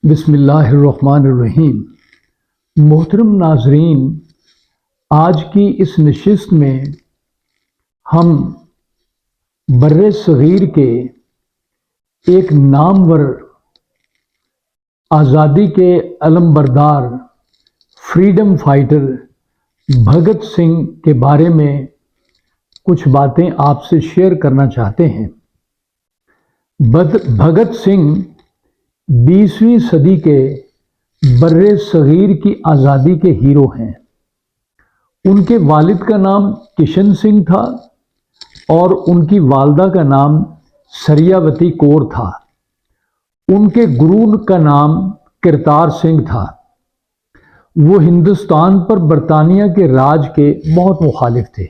بسم اللہ الرحمن الرحیم۔ محترم ناظرین، آج کی اس نشست میں ہم بر صغیر کے ایک نامور آزادی کے علم بردار فریڈم فائٹر بھگت سنگھ کے بارے میں کچھ باتیں آپ سے شیئر کرنا چاہتے ہیں۔ بھگت سنگھ 20ویں صدی کے بر صغیر کی آزادی کے ہیرو ہیں۔ ان کے والد کا نام کشن سنگھ تھا اور ان کی والدہ کا نام سریاوتی کور تھا۔ ان کے گرو کا نام کرتار سنگھ تھا۔ وہ ہندوستان پر برطانیہ کے راج کے بہت مخالف تھے۔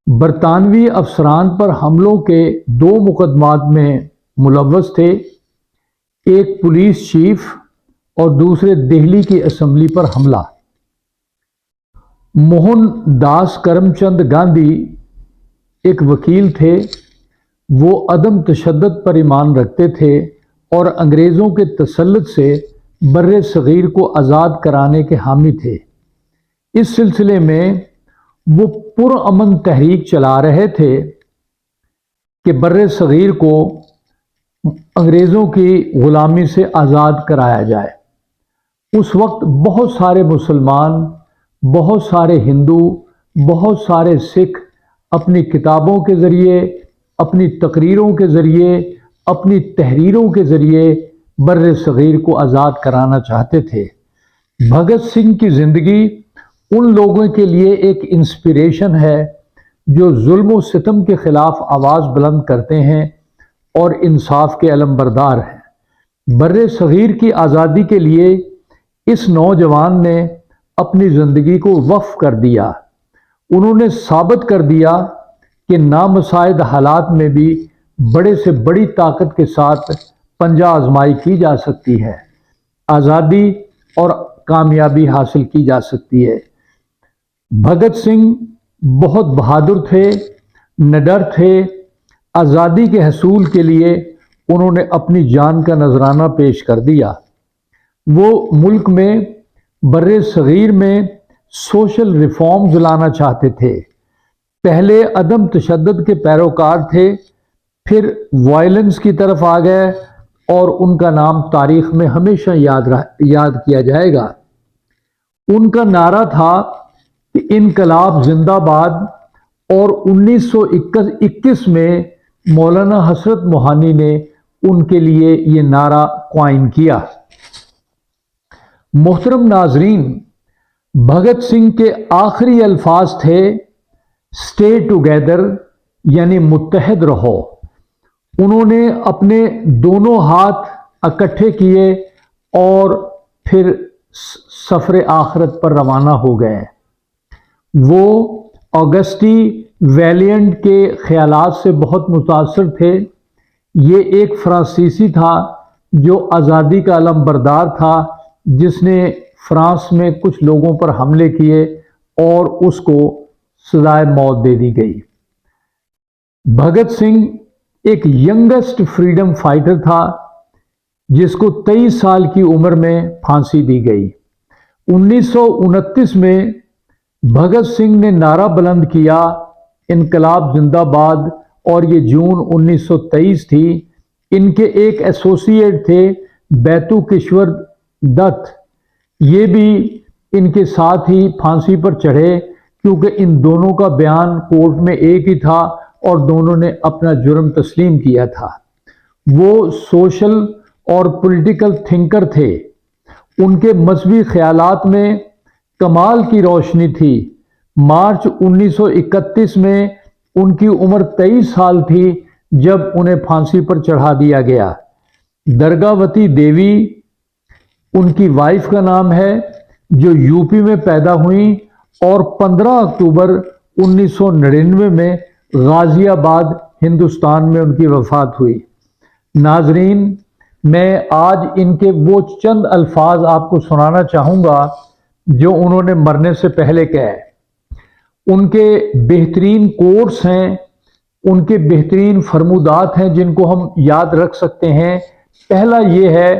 برطانوی افسران پر حملوں کے 2 مقدمات میں ملوث تھے، ایک پولیس چیف اور دوسرے دہلی کی اسمبلی پر حملہ۔ موہن داس کرم چند گاندھی ایک وکیل تھے۔ وہ عدم تشدد پر ایمان رکھتے تھے اور انگریزوں کے تسلط سے بر صغیر کو آزاد کرانے کے حامی تھے۔ اس سلسلے میں وہ پرامن تحریک چلا رہے تھے کہ بر صغیر کو انگریزوں کی غلامی سے آزاد کرایا جائے۔ اس وقت بہت سارے مسلمان، بہت سارے ہندو، بہت سارے سکھ اپنی کتابوں کے ذریعے، اپنی تقریروں کے ذریعے، اپنی تحریروں کے ذریعے بر صغیر کو آزاد کرانا چاہتے تھے۔ بھگت سنگھ کی زندگی ان لوگوں کے لیے ایک انسپریشن ہے جو ظلم و ستم کے خلاف آواز بلند کرتے ہیں اور انصاف کے علم بردار ہیں۔ بر صغیر کی آزادی کے لیے اس نوجوان نے اپنی زندگی کو وقف کر دیا۔ انہوں نے ثابت کر دیا کہ نامساعد حالات میں بھی بڑے سے بڑی طاقت کے ساتھ پنجہ آزمائی کی جا سکتی ہے، آزادی اور کامیابی حاصل کی جا سکتی ہے۔ بھگت سنگھ بہت بہادر تھے، نڈر تھے۔ آزادی کے حصول کے لیے انہوں نے اپنی جان کا نذرانہ پیش کر دیا۔ وہ ملک میں بر صغیر میں سوشل ریفارمز لانا چاہتے تھے۔ پہلے عدم تشدد کے پیروکار تھے، پھر وائلنس کی طرف آ گئے اور ان کا نام تاریخ میں ہمیشہ یاد کیا جائے گا۔ ان کا نعرہ تھا کہ انقلاب زندہ باد، اور 1921 میں مولانا حسرت موہانی نے ان کے لیے یہ نعرہ قائم کیا۔ محترم ناظرین، بھگت سنگھ کے آخری الفاظ تھے "اسٹے ٹوگیدر" یعنی متحد رہو۔ انہوں نے اپنے دونوں ہاتھ اکٹھے کیے اور پھر سفر آخرت پر روانہ ہو گئے۔ وہ آگسٹی ویلینٹ کے خیالات سے بہت متاثر تھے۔ یہ ایک فرانسیسی تھا جو آزادی کا علم بردار تھا، جس نے فرانس میں کچھ لوگوں پر حملے کیے اور اس کو سزائے موت دے دی گئی۔ بھگت سنگھ ایک ینگسٹ فریڈم فائٹر تھا جس کو 23 سال کی عمر میں پھانسی دی گئی۔ 1929 میں بھگت سنگھ نے نعرہ بلند کیا "انقلاب زندہ باد"، اور یہ جون 1923 تھی۔ ان کے ایک ایسوسیٹ تھے بیتو کشور دت، یہ بھی ان کے ساتھ ہی پھانسی پر چڑھے کیونکہ ان دونوں کا بیان کورٹ میں ایک ہی تھا اور دونوں نے اپنا جرم تسلیم کیا تھا۔ وہ سوشل اور پولیٹیکل تھنکر تھے۔ ان کے مذہبی خیالات میں کمال کی روشنی تھی۔ مارچ 1931 میں ان کی عمر 23 سال تھی جب انہیں پھانسی پر چڑھا دیا گیا۔ درگاوتی دیوی ان کی وائف کا نام ہے، جو یوپی میں پیدا ہوئیں اور 15 اکتوبر 1999 میں غازی آباد ہندوستان میں ان کی وفات ہوئی۔ ناظرین، میں آج ان کے وہ چند الفاظ آپ کو سنانا چاہوں گا جو انہوں نے مرنے سے پہلے کہے۔ ان کے بہترین کوٹس ہیں، ان کے بہترین فرمودات ہیں جن کو ہم یاد رکھ سکتے ہیں۔ پہلا یہ ہے